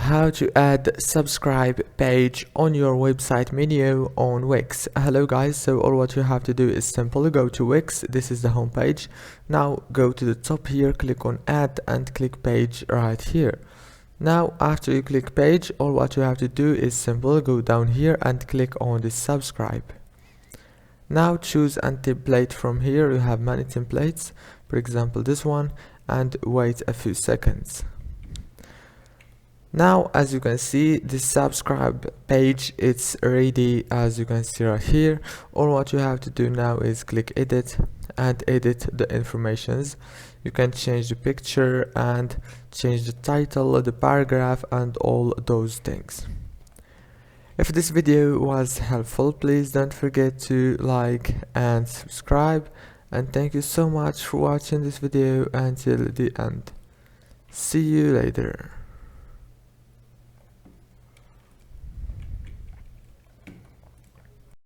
How to add subscribe page on your website menu on Wix. Hello guys, so all what you have to do is simply go to Wix. This is the home page. Now go to the top here, click on add and click page right here. Now after you click page, all what you have to do is simply go down here and click on the subscribe. Now choose a template from here. You have many templates, for example this one, and wait a few seconds. Now as you can see, the subscribe page it's ready, as you can see right here. All what you have to do now is click edit and edit the informations. You can change the picture and change the title, the paragraph, and all those things. If this video was helpful, please don't forget to like and subscribe, and thank you so much for watching this video until the end. See you later.